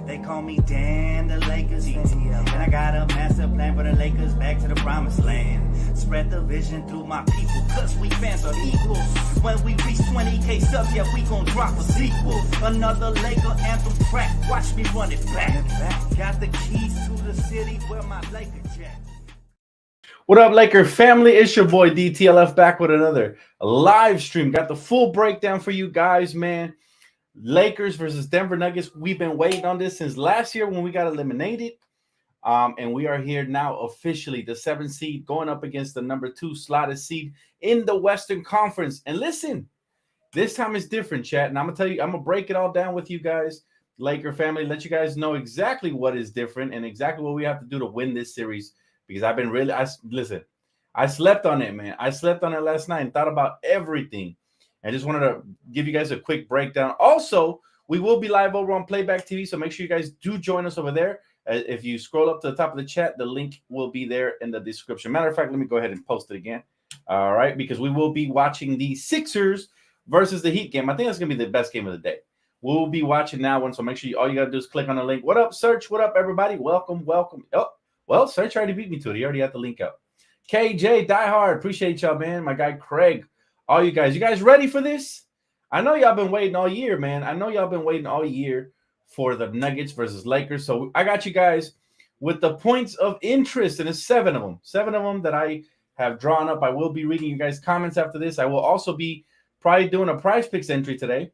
They call me Dan, the Lakers fan. And I got a master plan for the Lakers back to the promised land. Spread the vision through my people, cause we fans are equal. When we reach 20K subs, yeah, we gon' drop a sequel. Another Laker anthem track, watch me run it back. Got the keys to the city where my Laker jack. What up, Laker family? It's your boy Dtlf back with another live stream. Got the full breakdown for you guys, man. Lakers versus Denver Nuggets. We've been waiting on this since last year when we got eliminated. And we are here now officially, the 7th seed going up against the number 2 slotted seed in the Western Conference. And listen, this time is different, chat. And I'm going to tell you, I'm going to break it all down with you guys, Laker family, let you guys know exactly what is different and exactly what we have to do to win this series. Because I've been really, listen, I slept on it, man. I slept on it last night and thought about everything. I just wanted to give you guys a quick breakdown. Also, we will be live over on Playback TV, so make sure you guys do join us over there. If you scroll up to the top of the chat, the link will be there in the description. Matter of fact, let me go ahead and post it again. All right, because we will be watching the Sixers versus the Heat game. I think that's going to be the best game of the day. We'll be watching that one, so make sure all you got to do is click on the link. What up, Search? What up, everybody? Welcome, welcome. Oh, well, Search already beat me to it. He already had the link up. KJ, Die Hard, appreciate y'all, man. My guy Craig, all you guys ready for this? I know y'all been waiting all year, man. I know y'all been waiting all year for the Nuggets versus Lakers. So I got you guys with the points of interest, and it's 7 of them. 7 of them that I have drawn up. I will be reading you guys' comments after this. I will also be probably doing a prize picks entry today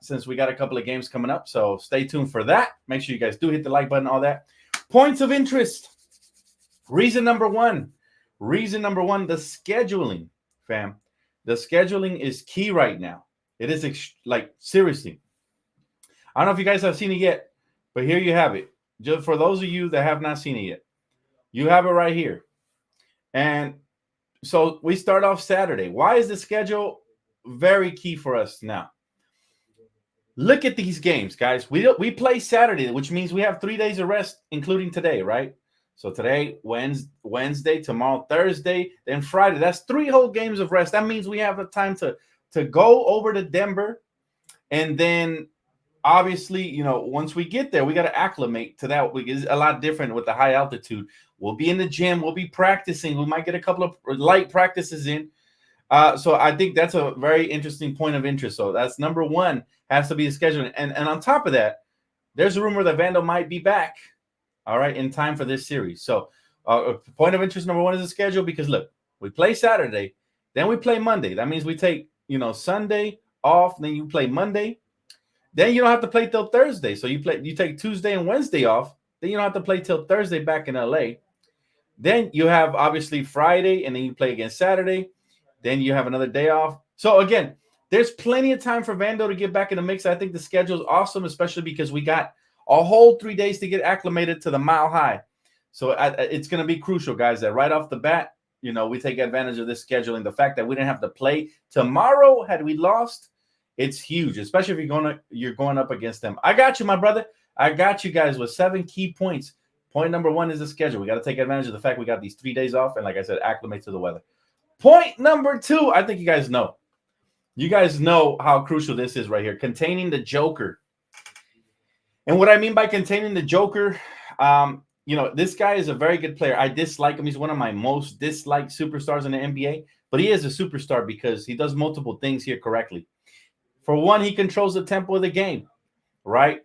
since we got a couple of games coming up. So stay tuned for that. Make sure you guys do hit the like button, all that. Points of interest. Reason number one, the scheduling, fam. The scheduling is key right now. It is like, seriously. I don't know if you guys have seen it yet, but here you have it. Just for those of you that have not seen it yet, you have it right here. And so we start off Saturday. Why is the schedule very key for us now? Look at these games, guys. We play Saturday, which means we have 3 days of rest, including today, right? So today, Wednesday, tomorrow, Thursday, then Friday. That's 3 whole games of rest. That means we have the time to go over to Denver. And then, obviously, you know, once we get there, we got to acclimate to that. It's a lot different with the high altitude. We'll be in the gym. We'll be practicing. We might get a couple of light practices in. So I think that's a very interesting point of interest. So that's number one, has to be the scheduling. And on top of that, there's a rumor that Vando might be back, all right, in time for this series. So point of interest number one is the schedule, because look, we play Saturday, then we play Monday. That means we take, you know, Sunday off, then you play Monday. Then you don't have to play till Thursday. So you take Tuesday and Wednesday off. Then you don't have to play till Thursday back in LA. Then you have obviously Friday, and then you play again Saturday. Then you have another day off. So again, there's plenty of time for Vando to get back in the mix. I think the schedule is awesome, especially because we got a whole 3 days to get acclimated to the Mile High. So it's going to be crucial, guys, that right off the bat, you know, we take advantage of this scheduling. The fact that we didn't have to play tomorrow had we lost, it's huge, especially if you're going up against them. I got you, my brother. I got you guys with 7 key points. Point number one is the schedule. We got to take advantage of the fact we got these 3 days off, and like I said, acclimate to the weather. Point number two, I think you guys know. You guys know how crucial this is right here, containing the Joker. And what I mean by containing the Joker, you know, this guy is a very good player. I dislike him. He's one of my most disliked superstars in the NBA, but he is a superstar because he does multiple things here correctly. For one, he controls the tempo of the game, right?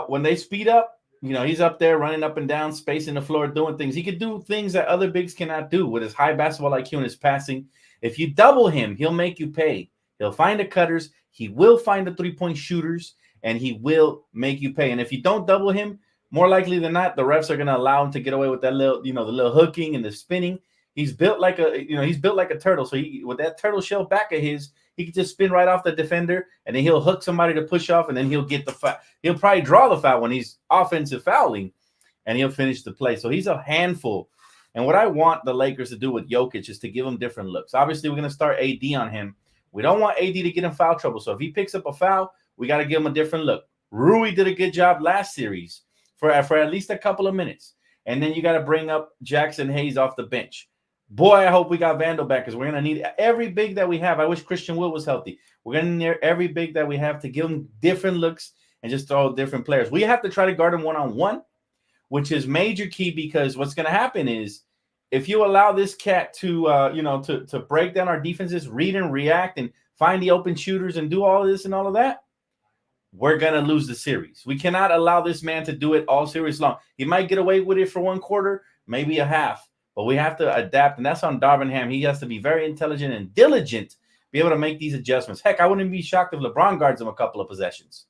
When they speed up, you know, he's up there running up and down, spacing the floor, doing things. He could do things that other bigs cannot do with his high basketball IQ and his passing. If you double him, he'll make you pay. He'll find the cutters. He will find the three-point shooters, and he will make you pay. And if you don't double him, more likely than not, the refs are going to allow him to get away with that little, you know, the little hooking and the spinning. He's built like a turtle. So with that turtle shell back of his, he can just spin right off the defender, and then he'll hook somebody to push off, and then he'll get the foul. He'll probably draw the foul when he's offensive fouling, and he'll finish the play. So he's a handful. And what I want the Lakers to do with Jokic is to give him different looks. Obviously, we're going to start AD on him. We don't want AD to get in foul trouble. So if he picks up a foul, we got to give him a different look. Rui did a good job last series for at least a couple of minutes. And then you got to bring up Jackson Hayes off the bench. Boy, I hope we got Vando back, because we're going to need every big that we have. I wish Christian Wood was healthy. We're going to need every big that we have to give him different looks and just throw different players. We have to try to guard him one-on-one, which is major key, because what's going to happen is if you allow this cat to, to break down our defenses, read and react, and find the open shooters and do all of this and all of that, we're going to lose the series. We cannot allow this man to do it all series long. He might get away with it for one quarter, maybe a half, but we have to adapt, and that's on Darvingham. He has to be very intelligent and diligent, be able to make these adjustments. Heck, I wouldn't be shocked if LeBron guards him a couple of possessions,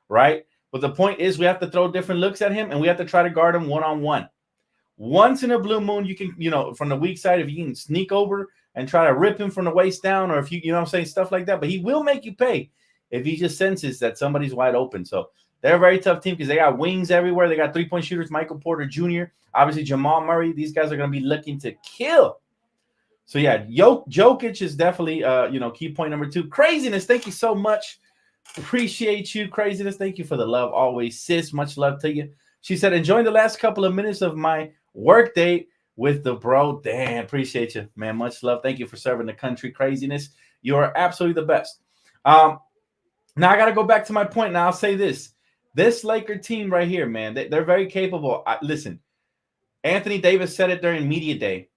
right? But the point is we have to throw different looks at him, and we have to try to guard him one-on-one. Once in a blue moon, you can, from the weak side, if you can sneak over and try to rip him from the waist down, or if you know what I'm saying, stuff like that. But he will make you pay if he just senses that somebody's wide open. So they're a very tough team because they got wings everywhere. They got three-point shooters, Michael Porter Jr., obviously Jamal Murray. These guys are going to be looking to kill. So, yeah, Jokic is definitely, key point number 2. Craziness, thank you so much. Appreciate you, Craziness. Thank you for the love always, sis. Much love to you. She said, enjoying the last couple of minutes of my work day with the bro. Damn, appreciate you, man. Much love. Thank you for serving the country. Craziness. You are absolutely the best. Now I got to go back to my point. Now I'll say this. This Laker team right here, man, they're very capable. Listen, Anthony Davis said it during media day.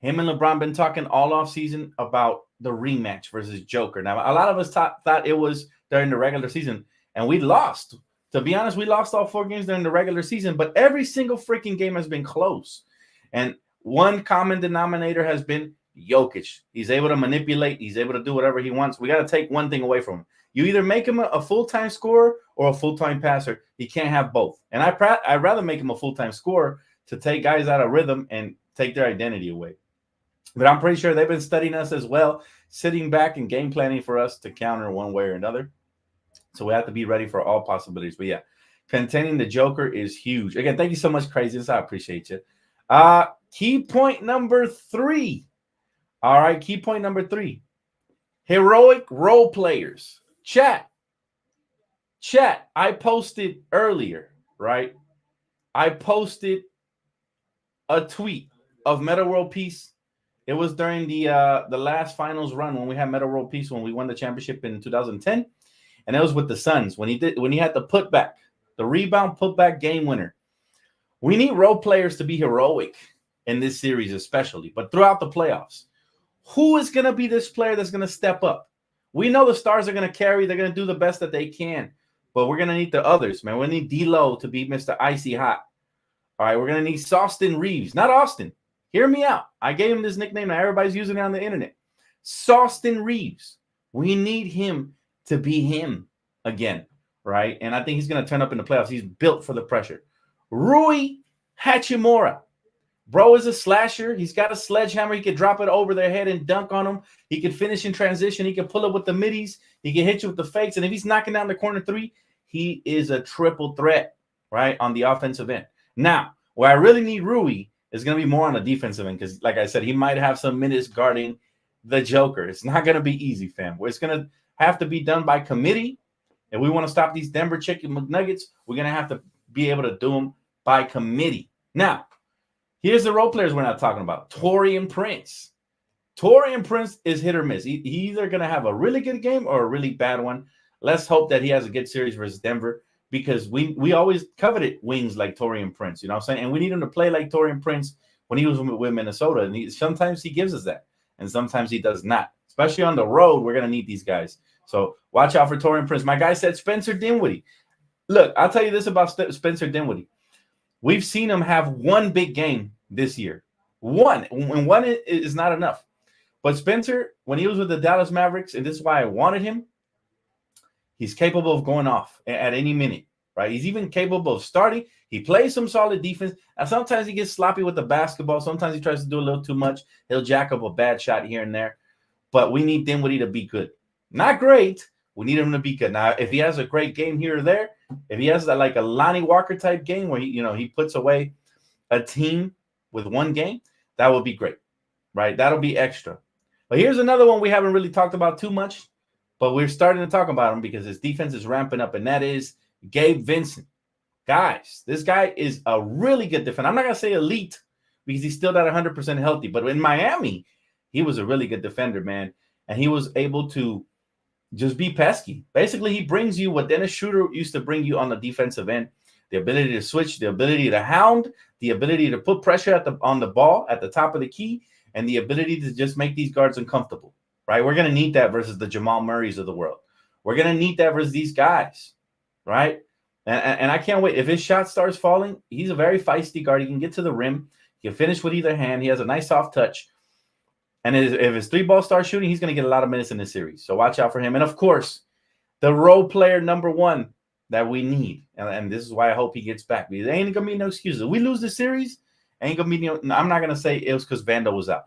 Him and LeBron been talking all off season about the rematch versus Joker. Now, a lot of us thought it was during the regular season, and we lost. To be honest, we lost all 4 games during the regular season, but every single freaking game has been close. And one common denominator has been Jokic. He's able to manipulate. He's able to do whatever he wants. We got to take one thing away from him. You either make him a full-time scorer or a full-time passer. He can't have both. And I'd rather make him a full-time scorer to take guys out of rhythm and take their identity away. But I'm pretty sure they've been studying us as well, sitting back and game planning for us to counter one way or another. So we have to be ready for all possibilities. But, yeah, containing the Joker is huge. Again, thank you so much, Craziness. I appreciate you. Key point number 3. All right, key point number 3. Heroic role players. Chat, I posted earlier, right? I posted a tweet of Meta World Peace. It was during the last finals run when we had Meta World Peace, when we won the championship in 2010. And it was with the Suns when he had the putback, the rebound putback game winner. We need role players to be heroic in this series, especially, but throughout the playoffs. Who is going to be this player that's going to step up? We know the stars are going to carry. They're going to do the best that they can, but we're going to need the others, man. We need D'Lo to be Mr. Icy Hot. All right, we're going to need Saucin Reeves, not Austin. Hear me out. I gave him this nickname. Now everybody's using it on the internet. Saucin Reeves. We need him to be him again, right? And I think he's going to turn up in the playoffs. He's built for the pressure. Rui Hachimura. Bro is a slasher. He's got a sledgehammer. He could drop it over their head and dunk on them. He could finish in transition. He could pull up with the middies. He can hit you with the fakes. And if he's knocking down the corner 3, he is a triple threat, right, on the offensive end. Now, where I really need Rui is going to be more on the defensive end because, like I said, he might have some minutes guarding the Joker. It's not going to be easy, fam. It's going to have to be done by committee. If we want to stop these Denver Chicken McNuggets, we're going to have to be able to do them by committee. Now, here's the role players we're not talking about. Taurean Prince. Taurean Prince is hit or miss. He's either going to have a really good game or a really bad one. Let's hope that he has a good series versus Denver because we always coveted wings like Taurean Prince, you know what I'm saying? And we need him to play like Taurean Prince when he was with Minnesota. And sometimes he gives us that, and sometimes he does not. Especially on the road, we're going to need these guys. So watch out for Taurean Prince. My guy said Spencer Dinwiddie. Look, I'll tell you this about Spencer Dinwiddie. We've seen him have one big game this year. One. And one is not enough. But Spencer, when he was with the Dallas Mavericks, and this is why I wanted him, he's capable of going off at any minute, right? He's even capable of starting. He plays some solid defense. And sometimes he gets sloppy with the basketball. Sometimes he tries to do a little too much. He'll jack up a bad shot here and there. But we need Dinwiddie to be good. Not great. We need him to be good. Now, if he has a great game here or there, if he has that like a Lonnie Walker type game where he puts away a team with one game, that would be great, right? That'll be extra. But here's another one we haven't really talked about too much, but we're starting to talk about him because his defense is ramping up, and that is Gabe Vincent. Guys, this guy is a really good defender. I'm not going to say elite because he's still not 100% healthy, but in Miami, he was a really good defender, man, and he was able to just be pesky. Basically, he brings you what Dennis Schroeder used to bring you on the defensive end: the ability to switch, the ability to hound, the ability to put pressure on the ball at the top of the key, and the ability to just make these guards uncomfortable. Right? We're gonna need that versus the Jamal Murrays of the world. We're gonna need that versus these guys, right? And I can't wait. If his shot starts falling, he's a very feisty guard. He can get to the rim. He can finish with either hand. He has a nice soft touch. And if his three ball starts shooting, he's going to get a lot of minutes in this series. So watch out for him. And of course, the role player number one that we need. And this is why I hope he gets back. Because there ain't going to be no excuses. If we lose the series, ain't going to be I'm not going to say it was because Vando was out.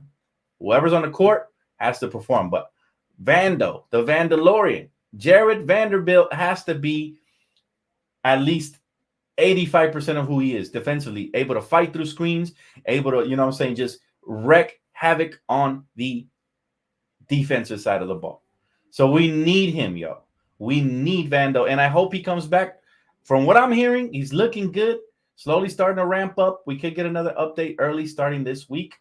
Whoever's on the court has to perform. But Vando, the Vandalorian, Jared Vanderbilt has to be at least 85% of who he is defensively, able to fight through screens, able to, just wreck havoc on the defensive side of the ball. So we need him, yo. We need Vando, and I hope he comes back. From what I'm hearing, he's looking good, slowly starting to ramp up. We could get another update early starting this week,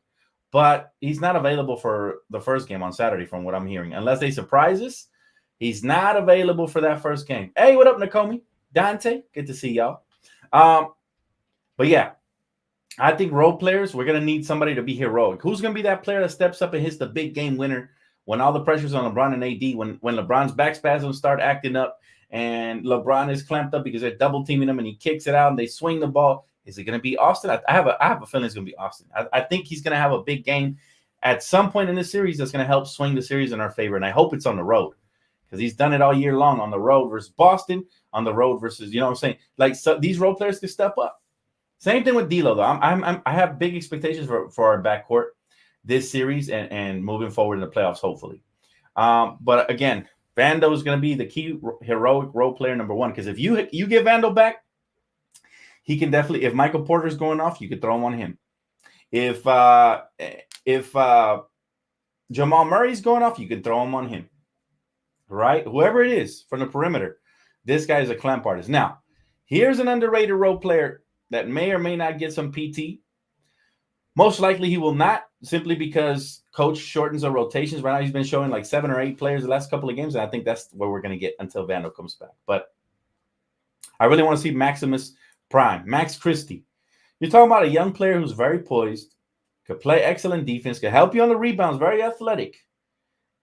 but he's not available for the first game on Saturday from what I'm hearing. Unless they surprise us, he's not available for that first game. Hey, what up, Nakomi? Dante, good to see y'all. But yeah, I think role players, we're going to need somebody to be heroic. Who's going to be that player that steps up and hits the big game winner when all the pressure's on LeBron and AD, when LeBron's back spasms start acting up and LeBron is clamped up because they're double teaming him and he kicks it out and they swing the ball? Is it going to be Austin? I have a feeling it's going to be Austin. I think he's going to have a big game at some point in this series that's going to help swing the series in our favor. And I hope it's on the road because he's done it all year long on the road versus Boston, on the road versus, you know what I'm saying? Like, so these role players can step up. Same thing with D'Lo, though. I have big expectations for our backcourt this series and moving forward in the playoffs, hopefully. But again, Vando is going to be the key heroic role player number one, because if you get Vando back, he can definitely. If Michael Porter's going off, you could throw him on him. If Jamal Murray's going off, you can throw him on him. Right? Whoever it is from the perimeter, this guy is a clamp artist. Now, here's an underrated role player that may or may not get some PT. Most likely he will not, simply because coach shortens the rotations. Right now he's been showing like 7 or 8 players the last couple of games, and I think that's where we're going to get until Vando comes back. But I really want to see Maximus Prime, Max Christie. You're talking about a young player who's very poised, could play excellent defense, could help you on the rebounds, very athletic.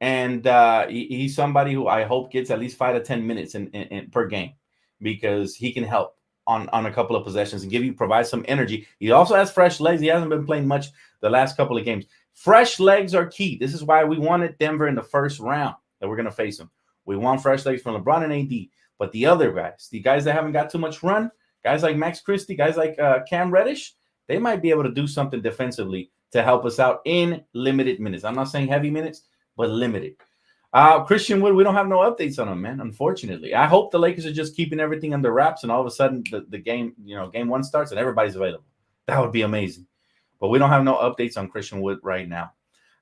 And he's somebody who I hope gets at least 5 to 10 minutes in per game, because he can help on a couple of possessions and provide some energy. He also has fresh legs. He hasn't been playing much the last couple of games. Fresh legs are key. This is why we wanted Denver in the first round that we're going to face them. We want fresh legs from LeBron and AD. But the other guys, the guys that haven't got too much run, guys like Max Christie, guys like Cam Reddish, they might be able to do something defensively to help us out in limited minutes. I'm not saying heavy minutes, but limited. Christian Wood, we don't have no updates on him, man, unfortunately. I hope the Lakers are just keeping everything under wraps and all of a sudden the game, game one starts and everybody's available. That would be amazing. But we don't have no updates on Christian Wood right now.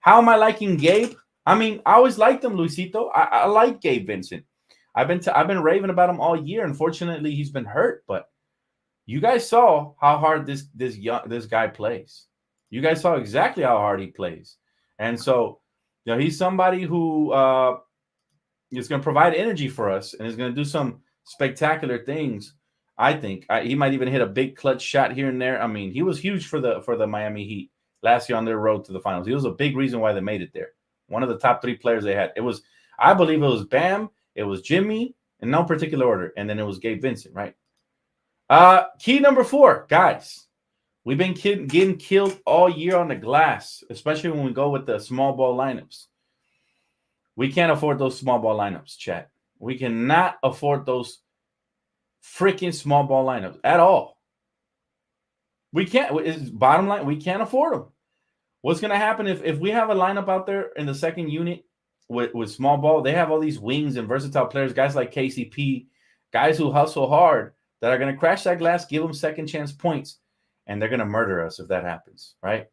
How am I liking Gabe? I mean, I always liked him, Luisito. I like Gabe Vincent. I've been raving about him all year. Unfortunately, he's been hurt, but you guys saw how hard this guy plays. You guys saw exactly how hard he plays. And so, he's somebody who is going to provide energy for us and is going to do some spectacular things. I think he might even hit a big clutch shot here and there. I mean, he was huge for the Miami Heat last year on their road to the finals. He was a big reason why they made it there. One of the top 3 players they had. I believe it was Bam, it was Jimmy, in no particular order, and then it was Gabe Vincent, right? Key number 4, guys. We've been getting killed all year on the glass, especially when we go with the small ball lineups. We can't afford those small ball lineups, chat. We cannot afford those freaking small ball lineups at all. We can't. It's bottom line, we can't afford them. What's going to happen if we have a lineup out there in the second unit with small ball? They have all these wings and versatile players, guys like KCP, guys who hustle hard, that are going to crash that glass, give them second chance points. And they're going to murder us if that happens, right?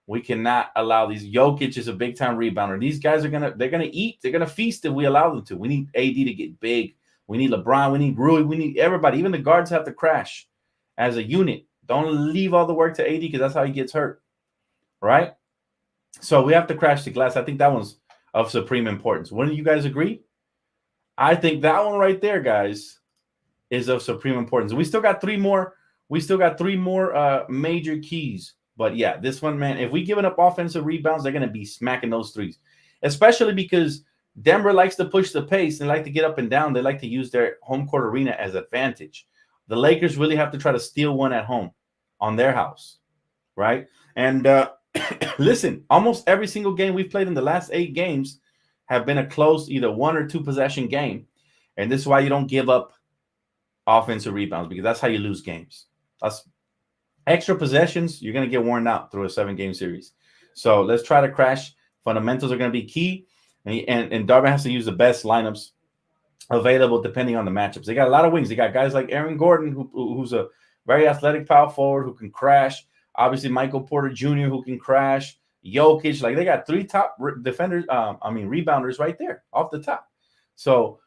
We cannot allow these. Jokic is a big-time rebounder. These guys they're going to eat. They're going to feast if we allow them to. We need AD to get big. We need LeBron. We need Rui. We need everybody. Even the guards have to crash as a unit. Don't leave all the work to AD, because that's how he gets hurt, right? So we have to crash the glass. I think that one's of supreme importance. Wouldn't you guys agree? I think that one right there, guys, is of supreme importance. We still got three more. We still got three more major keys. But yeah, this one, man, if we give it up offensive rebounds, they're going to be smacking those threes, especially because Denver likes to push the pace. They like to get up and down. They like to use their home court arena as advantage. The Lakers really have to try to steal one at home on their house, right? And listen, almost every single game we've played in the last 8 games have been a close either 1 or 2 possession game. And this is why you don't give up offensive rebounds, because that's how you lose games. That's extra possessions. You're going to get worn out through a 7-game series. So let's try to crash. Fundamentals are going to be key. And Darvin has to use the best lineups available depending on the matchups. They got a lot of wings. They got guys like Aaron Gordon, who's a very athletic power forward who can crash. Obviously, Michael Porter Jr., who can crash. Jokic. Like, they got 3 top defenders, rebounders right there off the top. So,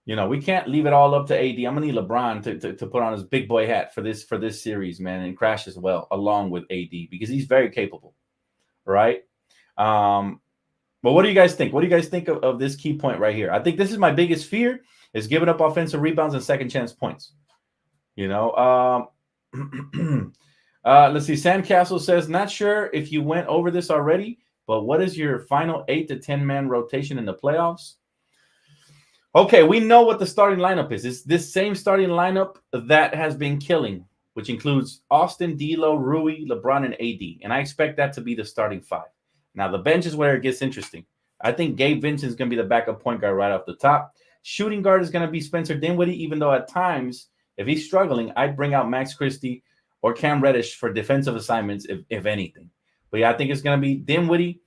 you know, we can't leave it all up to AD. I'm going to need LeBron to put on his big boy hat for this series, man, and crash as well along with AD because he's very capable, right? But what do you guys think? What do you guys think of this key point right here? I think this is my biggest fear, is giving up offensive rebounds and second chance points. You know, let's see. Sandcastle says, not sure if you went over this already, but what is your final 8 to 10 man rotation in the playoffs? Okay, we know what the starting lineup is. It's this same starting lineup that has been killing, which includes Austin, D'Lo, Rui, LeBron, and AD. And I expect that to be the starting 5. Now, the bench is where it gets interesting. I think Gabe Vincent is going to be the backup point guard right off the top. Shooting guard is going to be Spencer Dinwiddie, even though at times, if he's struggling, I'd bring out Max Christie or Cam Reddish for defensive assignments, if anything. But yeah, I think it's going to be Dinwiddie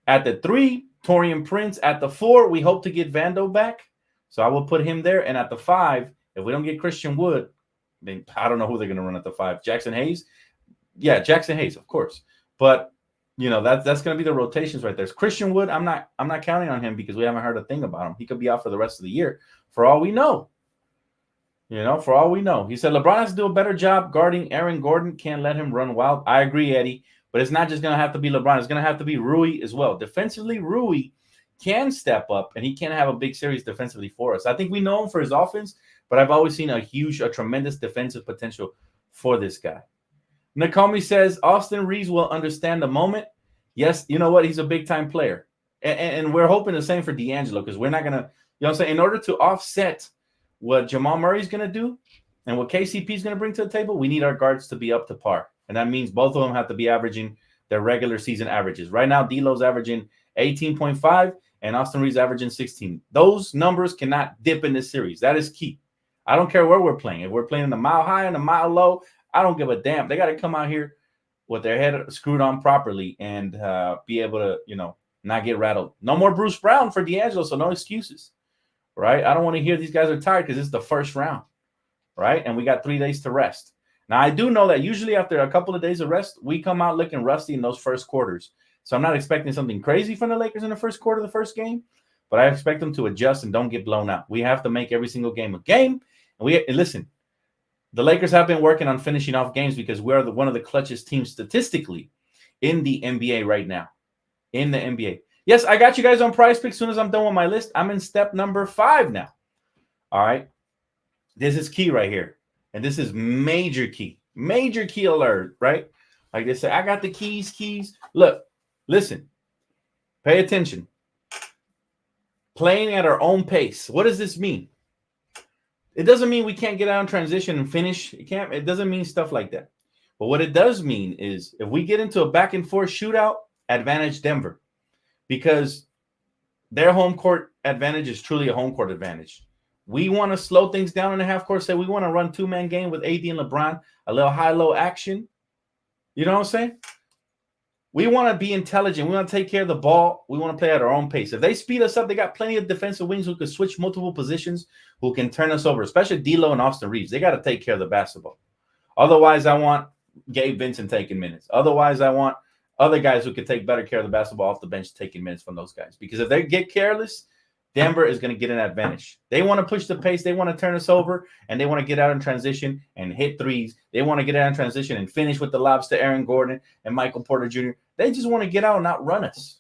at the 3, Taurean Prince at the 4. We hope to get Vando back, so I will put him there. And at the 5, if we don't get Christian Wood, then I don't know who they're going to run at the 5. Jackson Hayes? Yeah, Jackson Hayes, of course. But you know, that's going to be the rotations right there. Christian Wood, I'm not counting on him because we haven't heard a thing about him. He could be out for the rest of the year, for all we know. You know, for all we know. He said LeBron has to do a better job guarding Aaron Gordon. Can't let him run wild. I agree, Eddie. But it's not just going to have to be LeBron. It's going to have to be Rui as well. Defensively, Rui can step up, and he can have a big series defensively for us. I think we know him for his offense, but I've always seen a tremendous defensive potential for this guy. Nakomi says, Austin Reeves will understand the moment. Yes, you know what? He's a big-time player. And we're hoping the same for D'Angelo because we're not going to, you know what I'm saying? In order to offset what Jamal Murray's going to do and what KCP is going to bring to the table, we need our guards to be up to par. And that means both of them have to be averaging their regular season averages. Right now, D'Lo's averaging 18.5 and Austin Reeves averaging 16. Those numbers cannot dip in this series. That is key. I don't care where we're playing. If we're playing in the mile high and the mile low, I don't give a damn. They got to come out here with their head screwed on properly and be able to, you know, not get rattled. No more Bruce Brown for D'Angelo, so no excuses, right? I don't want to hear these guys are tired because it's the first round, right? And we got 3 days to rest. Now, I do know that usually after a couple of days of rest, we come out looking rusty in those first quarters. So I'm not expecting something crazy from the Lakers in the first quarter of the first game, but I expect them to adjust and don't get blown out. We have to make every single game a game. And listen, the Lakers have been working on finishing off games because we're one of the clutchest teams statistically in the NBA right now. In the NBA. Yes, I got you guys on Prize Picks as soon as I'm done with my list. I'm in step number 5 now. All right. This is key right here. And this is major key. Major key alert, right? Like they say, I got the keys. Look, listen. Pay attention. Playing at our own pace. What does this mean? It doesn't mean we can't get out in transition and finish. It doesn't mean stuff like that. But what it does mean is if we get into a back and forth shootout, advantage Denver. Because their home court advantage is truly a home court advantage. We want to slow things down in the half court. Say we want to run 2-man game with AD and LeBron, a little high-low action. You know what I'm saying? We want to be intelligent. We want to take care of the ball. We want to play at our own pace. If they speed us up, they got plenty of defensive wings who can switch multiple positions, who can turn us over, especially D'Lo and Austin Reeves. They got to take care of the basketball. Otherwise, I want Gabe Vincent taking minutes. Otherwise, I want other guys who can take better care of the basketball off the bench taking minutes from those guys. Because if they get careless, Denver is going to get an advantage. They want to push the pace. They want to turn us over, and they want to get out in transition and hit threes. They want to get out in transition and finish with the lobs to Aaron Gordon and Michael Porter Jr. They just want to get out and not run us.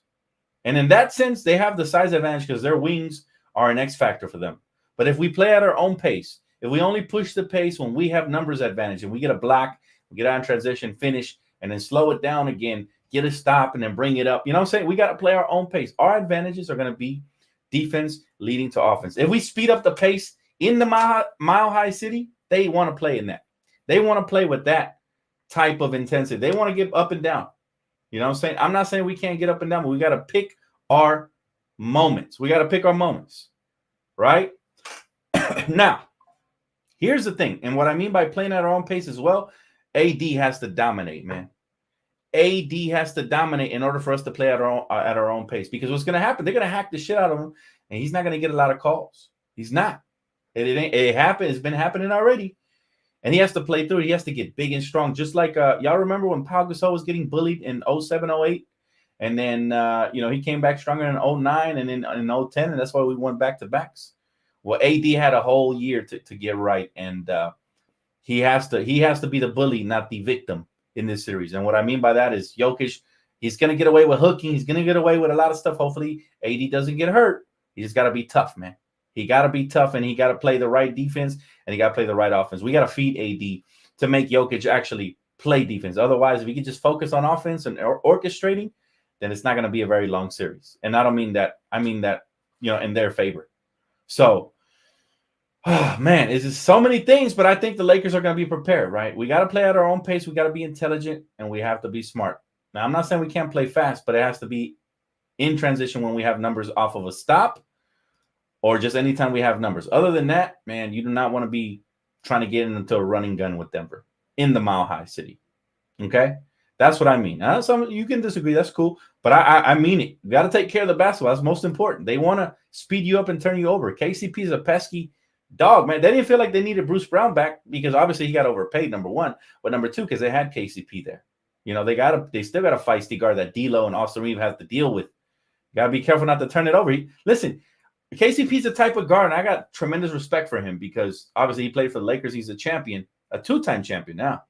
And in that sense, they have the size advantage because their wings are an X factor for them. But if we play at our own pace, if we only push the pace when we have numbers advantage and we get a block, we get out in transition, finish, and then slow it down again, get a stop, and then bring it up. You know what I'm saying? We got to play our own pace. Our advantages are going to be defense leading to offense. If we speed up the pace in the Mile High City, they want to play in that. They want to play with that type of intensity. They want to get up and down. You know what I'm saying? I'm not saying we can't get up and down, but we got to pick our moments. We got to pick our moments, right? Now, here's the thing. And what I mean by playing at our own pace as well, AD has to dominate, man. AD has to dominate in order for us to play at our own pace. Because what's going to happen, they're going to hack the shit out of him, and he's not going to get a lot of calls. He's not. It happened. It's been happening already. And he has to play through it. He has to get big and strong. Just like, y'all remember when Pau Gasol was getting bullied in 07, 08? And then, he came back stronger in 09 and then in 010, and that's why we went back-to-backs. Well, AD had a whole year to get right, and he has to be the bully, not the victim in this series. And what I mean by that is Jokic, he's going to get away with hooking. He's going to get away with a lot of stuff. Hopefully, AD doesn't get hurt. He just got to be tough, man. He got to be tough, and he got to play the right defense, and he got to play the right offense. We got to feed AD to make Jokic actually play defense. Otherwise, if he can just focus on offense and orchestrating, then it's not going to be a very long series. And I don't mean that. I mean that, in their favor. So, man, it's just so many things, but I think the Lakers are going to be prepared, right? We got to play at our own pace. We got to be intelligent, and we have to be smart. Now, I'm not saying we can't play fast, but it has to be in transition when we have numbers off of a stop or just anytime we have numbers. Other than that, man, you do not want to be trying to get into a running gun with Denver in the Mile High City. Okay? That's what I mean. Now, you can disagree. That's cool. But I mean it. You got to take care of the basketball. That's most important. They want to speed you up and turn you over. KCP is a pesky dog, man. They didn't feel like they needed Bruce Brown back because obviously he got overpaid, number one. But number two, because they had KCP there. They still got a feisty guard that D'Lo and Austin Reeves have to deal with. You got to be careful not to turn it over. Listen, KCP's the type of guard, and I got tremendous respect for him because obviously he played for the Lakers. He's a champion, a two-time champion now.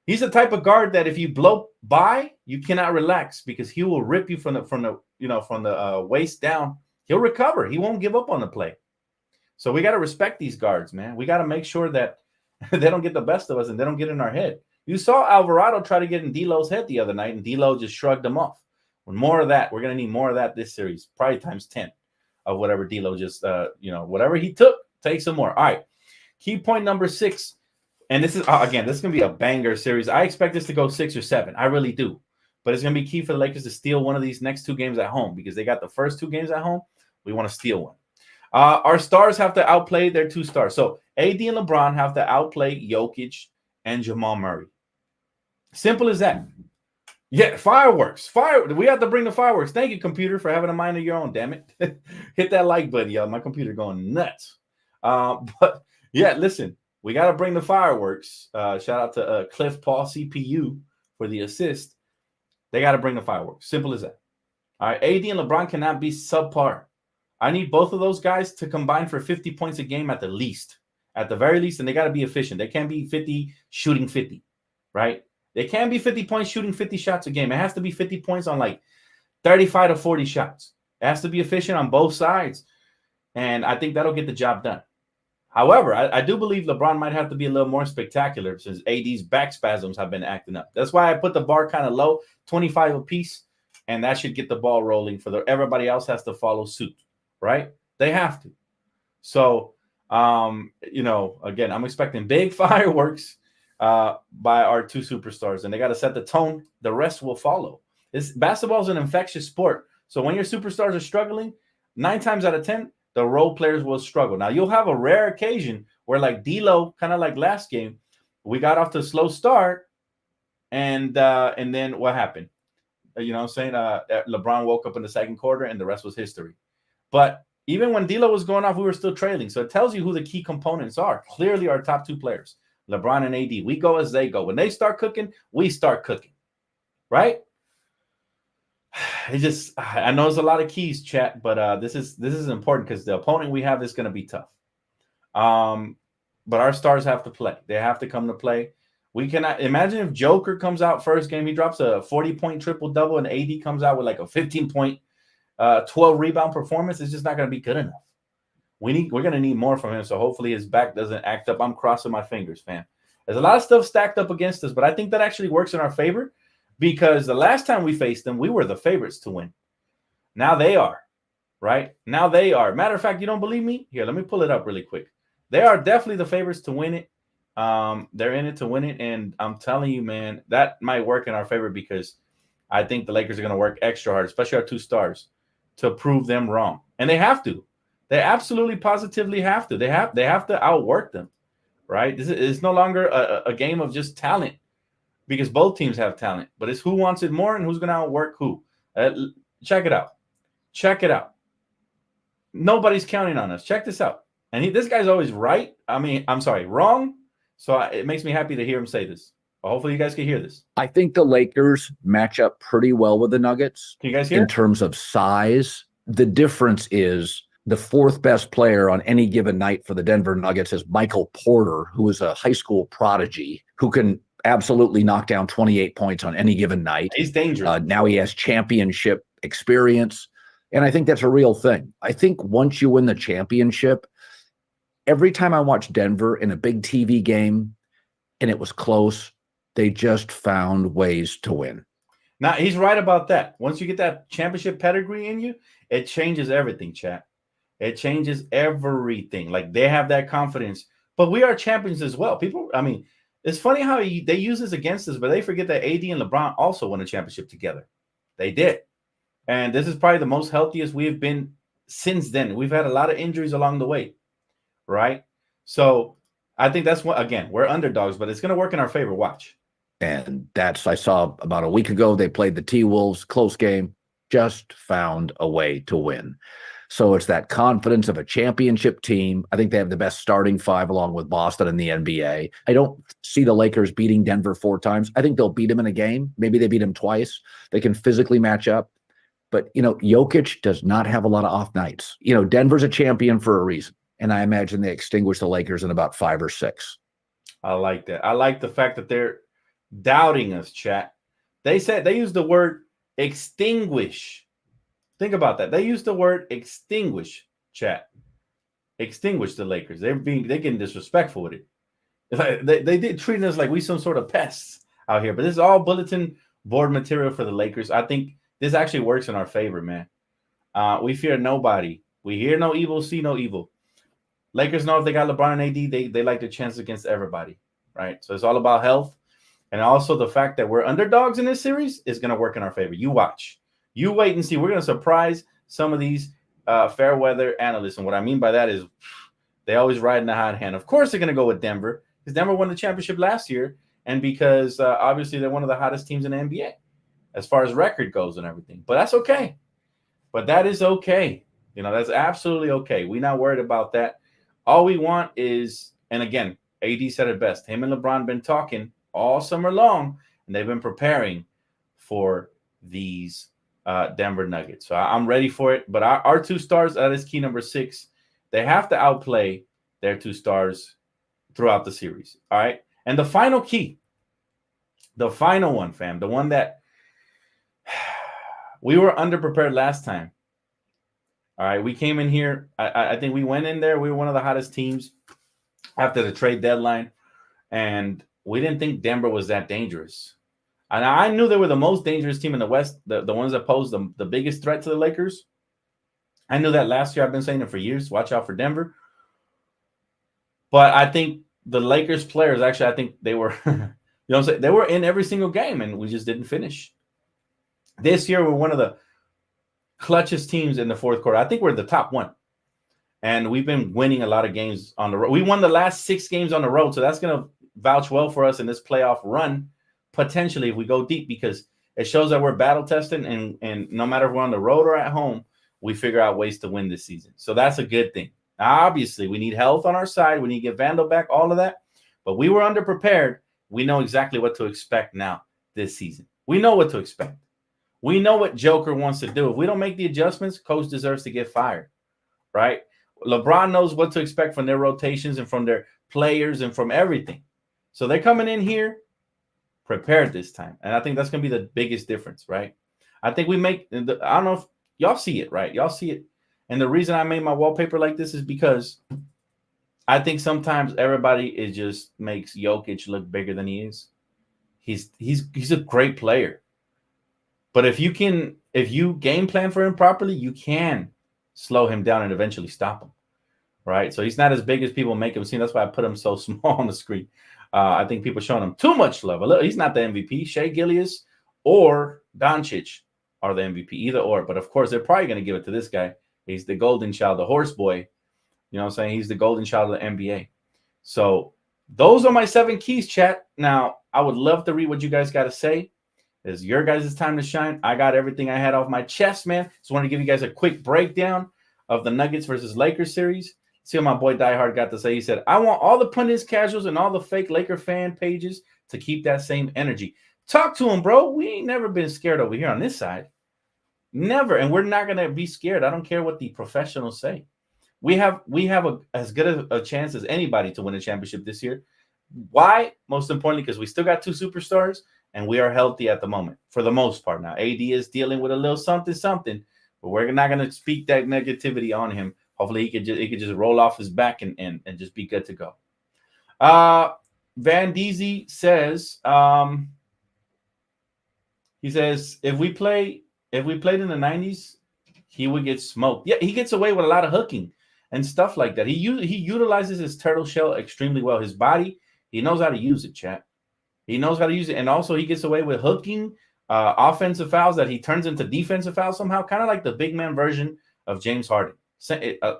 He's the type of guard that if you blow by, you cannot relax because he will rip you from the waist down. He'll recover. He won't give up on the play. So we got to respect these guards, man. We got to make sure that they don't get the best of us and they don't get in our head. You saw Alvarado try to get in D'Lo's head the other night, and D'Lo just shrugged him off. With more of that, we're going to need more of that this series, probably times 10 of whatever D'Lo just, whatever he took, take some more. All right, key point number 6, and this is, again, this is going to be a banger series. I expect this to go 6 or 7. I really do. But it's going to be key for the Lakers to steal one of these next 2 games at home because they got the first 2 games at home. We want to steal one. Our stars have to outplay their 2 stars. So AD and LeBron have to outplay Jokic and Jamal Murray. Simple as that. Yeah, fireworks. We have to bring the fireworks. Thank you, computer, for having a mind of your own, damn it. Hit that like button, y'all. My computer going nuts. But, yeah, listen. We got to bring the fireworks. Shout out to Cliff Paul CPU for the assist. They got to bring the fireworks. Simple as that. All right, AD and LeBron cannot be subpar. I need both of those guys to combine for 50 points a game at the least. At the very least, and they got to be efficient. They can't be 50 shooting 50, right? They can't be 50 points shooting 50 shots a game. It has to be 50 points on like 35 to 40 shots. It has to be efficient on both sides. And I think that'll get the job done. However, I do believe LeBron might have to be a little more spectacular since AD's back spasms have been acting up. That's why I put the bar kind of low, 25 apiece, and that should get the ball rolling for everybody else has to follow suit, right? They have to. So, again, I'm expecting big fireworks by our 2 superstars, and they got to set the tone. The rest will follow. Basketball is an infectious sport. So when your superstars are struggling, 9 times out of 10, the role players will struggle. Now, you'll have a rare occasion where, like D'Lo, kind of like last game, we got off to a slow start, and then what happened? You know what I'm saying? LeBron woke up in the second quarter, and the rest was history. But even when D'Lo was going off, we were still trailing. So it tells you who the key components are. Clearly, our top 2 players, LeBron and AD. We go as they go. When they start cooking, we start cooking, right? I know there's a lot of keys, chat, but this is important because the opponent we have is going to be tough. But our stars have to play. They have to come to play. We cannot imagine if Joker comes out first game, he drops a 40-point triple-double, and AD comes out with like a 15-point, 12 rebound performance. It's just not going to be good enough. we're gonna need more from him. So hopefully his back doesn't act up. I'm crossing my fingers, fam. There's a lot of stuff stacked up against us, but I think that actually works in our favor because the last time we faced them, we were the favorites to win. Now they are, right? Now they are. Matter of fact, you don't believe me? Here, let me pull it up really quick. They are definitely the favorites to win it. They're in it to win it, and I'm telling you, man, that might work in our favor because I think the Lakers are going to work extra hard, especially our 2 stars, to prove them wrong, and they have to. They absolutely, positively have to. They have to outwork them, right? It's no longer a game of just talent because both teams have talent, but it's who wants it more and who's going to outwork who. Check it out. Check it out. Nobody's counting on us. Check this out. And this guy's always right. I mean, I'm sorry, wrong. So it makes me happy to hear him say this. Well, hopefully you guys can hear this. I think the Lakers match up pretty well with the Nuggets. Can you guys hear? In terms of size, the difference is the 4th best player on any given night for the Denver Nuggets is Michael Porter, who is a high school prodigy who can absolutely knock down 28 points on any given night. He's dangerous. Now he has championship experience. And I think that's a real thing. I think once you win the championship, every time I watch Denver in a big TV game and it was close, they just found ways to win. Now, he's right about that. Once you get that championship pedigree in you, it changes everything, chat. It changes everything. Like, they have that confidence. But we are champions as well. People, I mean, it's funny how they use this against us, but they forget that AD and LeBron also won a championship together. They did. And this is probably the most healthiest we have been since then. We've had a lot of injuries along the way, right? So I think that's what, again, we're underdogs, but it's going to work in our favor. Watch. And that's, I saw about a week ago, they played the T-Wolves, close game, just found a way to win. So it's that confidence of a championship team. I think they have the best starting 5 along with Boston in the NBA. I don't see the Lakers beating Denver 4 times. I think they'll beat them in a game. Maybe they beat them twice. They can physically match up. But, Jokic does not have a lot of off nights. Denver's a champion for a reason. And I imagine they extinguish the Lakers in about 5 or 6. I like that. I like the fact that they're doubting us, chat. They used the word extinguish. Think about that. They used the word extinguish, chat. Extinguish the Lakers. They're getting disrespectful with it. It's like they did treating us like we some sort of pests out here. But this is all bulletin board material for the Lakers. I think this actually works in our favor, man. We fear nobody. We hear no evil, see no evil. Lakers know if they got LeBron and AD, they like their chances against everybody, right? So it's all about health. And also the fact that we're underdogs in this series is going to work in our favor. You watch. You wait and see. We're going to surprise some of these fair weather analysts. And what I mean by that is they always ride in the hot hand. Of course, they're going to go with Denver because Denver won the championship last year. And because obviously they're one of the hottest teams in the NBA as far as record goes and everything. But that's okay. But that is okay. That's absolutely okay. We're not worried about that. All we want is, and again, AD said it best. Him and LeBron been talking all summer long, and they've been preparing for these Denver Nuggets. So I'm ready for it. But our 2 stars, that is key number 6. They have to outplay their 2 stars throughout the series. All right. And the final key, the final one, fam, the one that we were underprepared last time. All right. We came in here. I think we went in there. We were one of the hottest teams after the trade deadline. And we didn't think Denver was that dangerous. And I knew they were the most dangerous team in the West, the ones that posed the biggest threat to the Lakers. I knew that last year. I've been saying it for years. Watch out for Denver. But I think the Lakers players, actually, I think they were, they were in every single game, and we just didn't finish. This year, we're one of the clutchest teams in the fourth quarter. I think we're the top one. And we've been winning a lot of games on the road. We won the last 6 games on the road, so that's going to vouch well for us in this playoff run, potentially, if we go deep, because it shows that we're battle testing, and no matter if we're on the road or at home, we figure out ways to win this season. So that's a good thing. Now, obviously, we need health on our side. We need to get Vandal back, all of that. But we were underprepared. We know exactly what to expect now this season. We know what to expect. We know what Joker wants to do. If we don't make the adjustments, coach deserves to get fired, right? LeBron knows what to expect from their rotations and from their players and from everything. So they're coming in here prepared this time. And I think that's going to be the biggest difference, right? I think we make – I don't know if y'all see it, right? Y'all see it. And the reason I made my wallpaper like this is because I think sometimes everybody is just makes Jokic look bigger than he is. He's a great player. But if you game plan for him properly, you can slow him down and eventually stop him. Right? So he's not as big as people make him seem. That's why I put him so small on the screen. I think people showing him too much love. He's not the MVP. Shea Gilgeous or Doncic are the MVP, either or. But of course, they're probably going to give it to this guy. He's the golden child, the horse boy. You know what I'm saying? He's the golden child of the NBA. So those are my 7 keys, chat. Now, I would love to read what you guys got to say. It's your guys' time to shine. I got everything I had off my chest, man. Just want to give you guys a quick breakdown of the Nuggets versus Lakers series. See what my boy Diehard got to say. He said, I want all the pundits, casuals, and all the fake Laker fan pages to keep that same energy. Talk to him, bro. We ain't never been scared over here on this side. Never. And we're not going to be scared. I don't care what the professionals say. We have as good a chance as anybody to win a championship this year. Why? Most importantly, because we still got 2 superstars, and we are healthy at the moment for the most part. Now, AD is dealing with a little something, but we're not going to speak that negativity on him. Hopefully, he could just roll off his back and just be good to go. Van Deezy says, he says, if we played in the 90s, he would get smoked. Yeah, he gets away with a lot of hooking and stuff like that. He utilizes his turtle shell extremely well. His body, he knows how to use it, chat. He knows how to use it. And also, he gets away with hooking offensive fouls that he turns into defensive fouls somehow, kind of like the big man version of James Harden.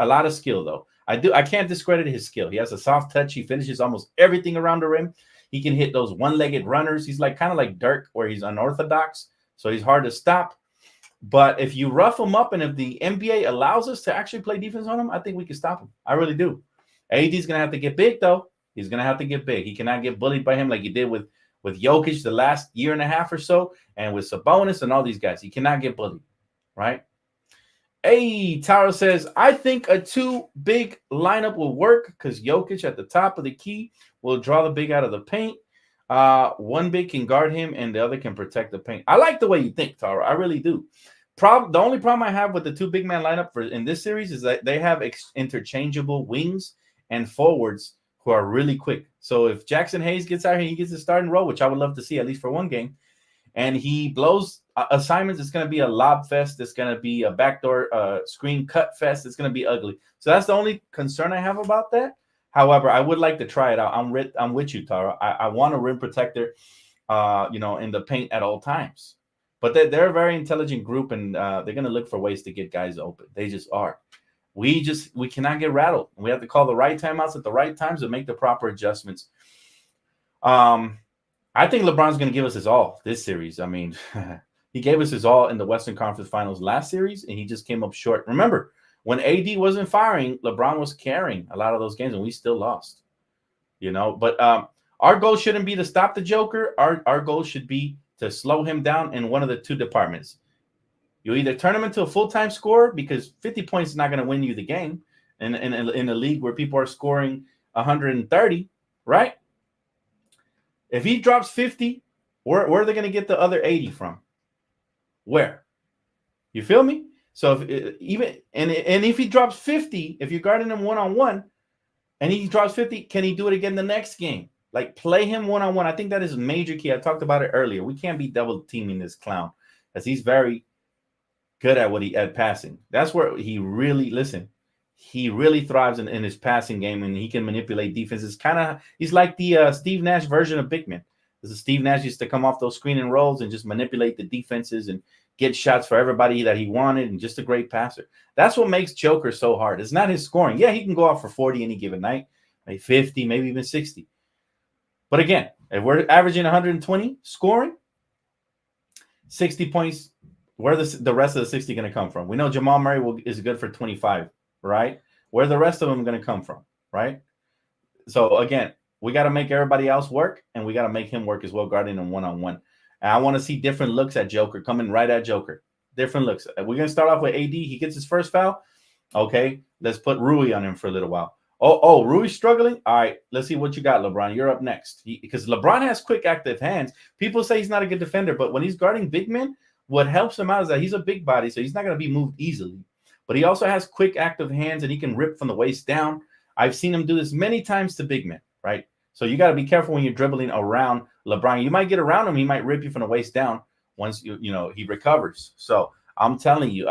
A lot of skill, though. I can't discredit his skill. He has a soft touch. He finishes almost everything around the rim. He can hit those one-legged runners. He's kind of like Dirk, where he's unorthodox, so he's hard to stop. But if you rough him up, and if the NBA allows us to actually play defense on him, I think we can stop him. I really do. AD's going to have to get big, though. He's going to have to get big. He cannot get bullied by him like he did with Jokic the last year and a half or so, and with Sabonis and all these guys. He cannot get bullied, right? Hey, Taro says, I think a 2 big lineup will work because Jokic at the top of the key will draw the big out of the paint. 1 big can guard him, and the other can protect the paint. I like the way you think, Taro. I really do. The only problem I have with the 2 big man lineup in this series is that they have interchangeable wings and forwards who are really quick. So if Jackson Hayes gets out here, he gets a starting role, which I would love to see at least for 1 game, and he blows assignments, it's going to be a lob fest. It's going to be a backdoor screen cut fest. It's going to be ugly. So that's the only concern I have about that. However, I would like to try it out. I'm with you, Tara. I want a rim protector, in the paint at all times. But they're a very intelligent group, and they're going to look for ways to get guys open. They just are. We cannot get rattled. We have to call the right timeouts at the right times and make the proper adjustments. I think LeBron's going to give us his all this series. I mean, he gave us his all in the Western Conference Finals last series, and he just came up short. Remember, when AD wasn't firing, LeBron was carrying a lot of those games, and we still lost. But our goal shouldn't be to stop the Joker. Our goal should be to slow him down in one of the 2 departments. You either turn him into a full-time scorer, because 50 points is not going to win you the game in a league where people are scoring 130, right? If he drops 50, where are they going to get the other 80 from? Where? You feel me? So if he drops 50, if you're guarding him one-on-one and he drops 50, can he do it again the next game? Like, play him one-on-one. I think that is a major key. I talked about it earlier. We can't be double teaming this clown, as he's very good at passing. That's where he really thrives in his passing game, and he can manipulate defenses. He's like the Steve Nash version of big man. This is Steve Nash used to come off those screen and rolls and just manipulate the defenses and get shots for everybody that he wanted, and just a great passer. That's what makes Joker so hard. It's not his scoring. Yeah, he can go out for 40 any given night, maybe 50, maybe even 60. But again, if we're averaging 120 scoring, 60 points, where the rest of the 60 going to come from? We know Jamal Murray is good for 25, right? Where the rest of them going to come from, right? So again, we got to make everybody else work, and we got to make him work as well, guarding him one-on-one. And I want to see different looks at Joker, coming right at Joker. Different looks. We're going to start off with AD. He gets his first foul. Okay, let's put Rui on him for a little while. Oh, Rui's struggling? All right, let's see what you got, LeBron. You're up next. Because LeBron has quick, active hands. People say he's not a good defender, but when he's guarding big men, what helps him out is that he's a big body, so he's not going to be moved easily. but he also has quick, active hands, and he can rip from the waist down. I've seen him do this many times to big men, right? So you got to be careful when you're dribbling around LeBron. You might get around him. He might rip you from the waist down once he recovers. So I'm telling you,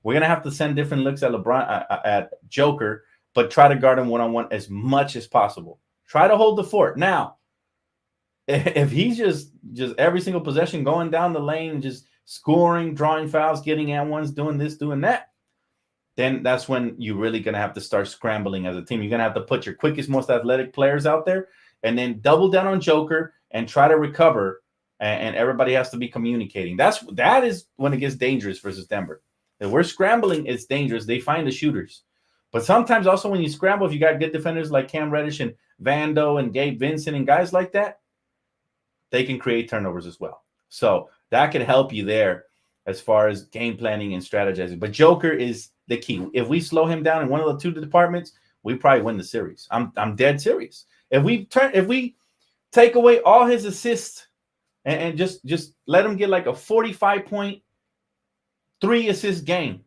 we're going to have to send different looks at LeBron, at Joker, but try to guard him one-on-one as much as possible. Try to hold the fort. Now, if he's just every single possession going down the lane, just scoring, drawing fouls, getting at ones, doing this, doing that, then that's when you're really going to have to start scrambling as a team. You're going to have to put your quickest, most athletic players out there and then double down on Joker and try to recover, and everybody has to be communicating. That is when it gets dangerous versus Denver. If we're scrambling, it's dangerous. They find the shooters. But sometimes also when you scramble, if you got good defenders like Cam Reddish and Vando and Gabe Vincent and guys like that, they can create turnovers as well. So that could help you there as far as game planning and strategizing. But Joker is the key. If we slow him down in one of the two departments, we probably win the series. I'm dead serious. If we take away all his assists and just let him get like a 45-point 3-assist game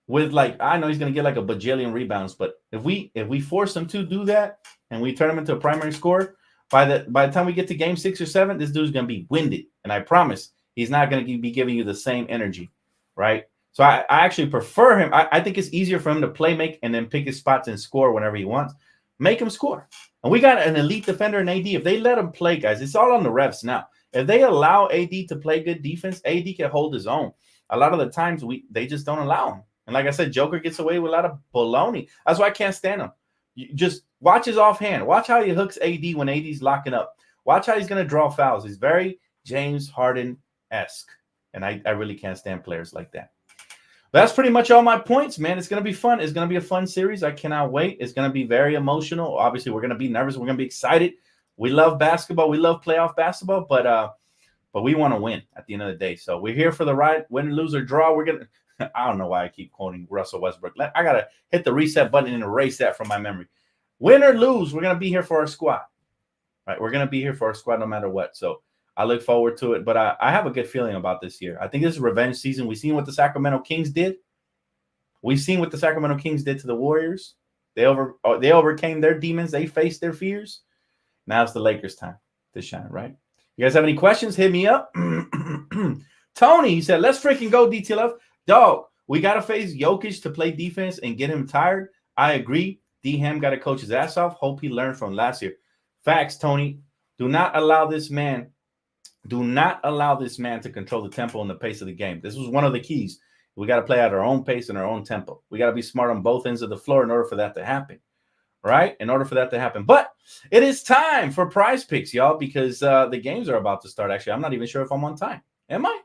with, like, I know he's gonna get like a bajillion rebounds, but if we force him to do that and we turn him into a primary scorer, by the time we get to game 6 or 7, this dude's gonna be winded, and I promise he's not gonna be giving you the same energy, right? So I actually prefer him. I think it's easier for him to play make and then pick his spots and score whenever he wants. Make him score. And we got an elite defender in AD. If they let him play, guys, it's all on the refs now. If they allow AD to play good defense, AD can hold his own. A lot of the times they just don't allow him. And like I said, Joker gets away with a lot of baloney. That's why I can't stand him. You just watch his offhand. Watch how he hooks AD when AD's locking up. Watch how he's going to draw fouls. He's very James Harden-esque. And I really can't stand players like that. That's pretty much all my points, man. It's going to be fun. It's going to be a fun series. I cannot wait. It's going to be very emotional. Obviously, we're going to be nervous. We're going to be excited. We love basketball. We love playoff basketball, but we want to win at the end of the day. So we're here for the ride. Win, lose, or draw. We're going to – I don't know why I keep quoting Russell Westbrook. I got to hit the reset button and erase that from my memory. Win or lose, we're going to be here for our squad. Right? We're going to be here for our squad no matter what. So I look forward to it, but I have a good feeling about this year. I think this is revenge season. We've seen what the Sacramento Kings did. We've seen what the Sacramento Kings did to the Warriors. They overcame their demons. They faced their fears. Now it's the Lakers' time to shine, right? You guys have any questions? Hit me up. Tony, he said, let's freaking go, Dtlf. Dog, we got to face Jokic to play defense and get him tired. I agree. D-Ham got to coach his ass off. Hope he learned from last year. Facts, Tony. Do not allow this man to control the tempo and the pace of the game. This was one of the keys. We got to play at our own pace and our own tempo. We got to be smart on both ends of the floor in order for that to happen, right? In order for that to happen. But it is time for prize picks, y'all, because the games are about to start. Actually, I'm not even sure if I'm on time. Am I?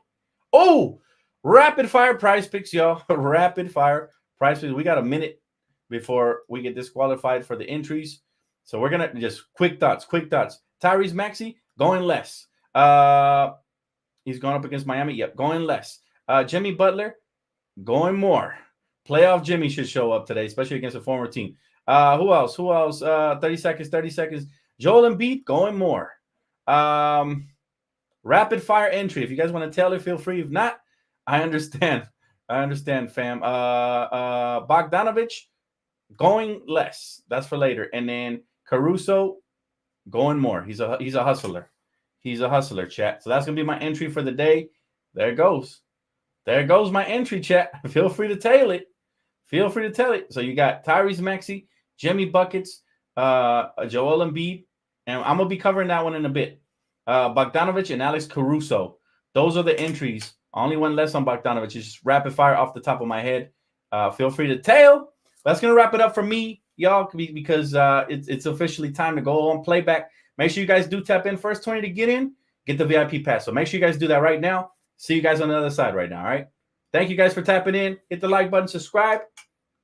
Oh, rapid fire prize picks, y'all. Rapid fire prize picks. We got a minute before we get disqualified for the entries. So we're going to just quick thoughts. Tyrese Maxey, going less. He's going up against Miami. Yep, going less. Jimmy Butler, going more. Playoff Jimmy should show up today, especially against a former team. Who else? 30 seconds. Joel Embiid, going more. Rapid fire entry. If you guys want to tell it, feel free. If not, I understand, fam. Bogdanovich, going less. That's for later. And then Caruso, going more. He's a hustler. He's a hustler, chat. So that's going to be my entry for the day. There it goes. There goes my entry, chat. Feel free to tail it. So you got Tyrese Maxey, Jimmy Buckets, Joel Embiid, and I'm going to be covering that one in a bit. Bogdanovich and Alex Caruso. Those are the entries. I only went less on Bogdanovich. It's just rapid fire off the top of my head. Feel free to tail. That's going to wrap it up for me, y'all, because it's officially time to go on playback. Make sure you guys do tap in first 20 to get in. Get the VIP pass. So make sure you guys do that right now. See you guys on the other side right now, all right? Thank you guys for tapping in. Hit the like button, subscribe.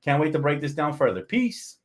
Can't wait to break this down further. Peace.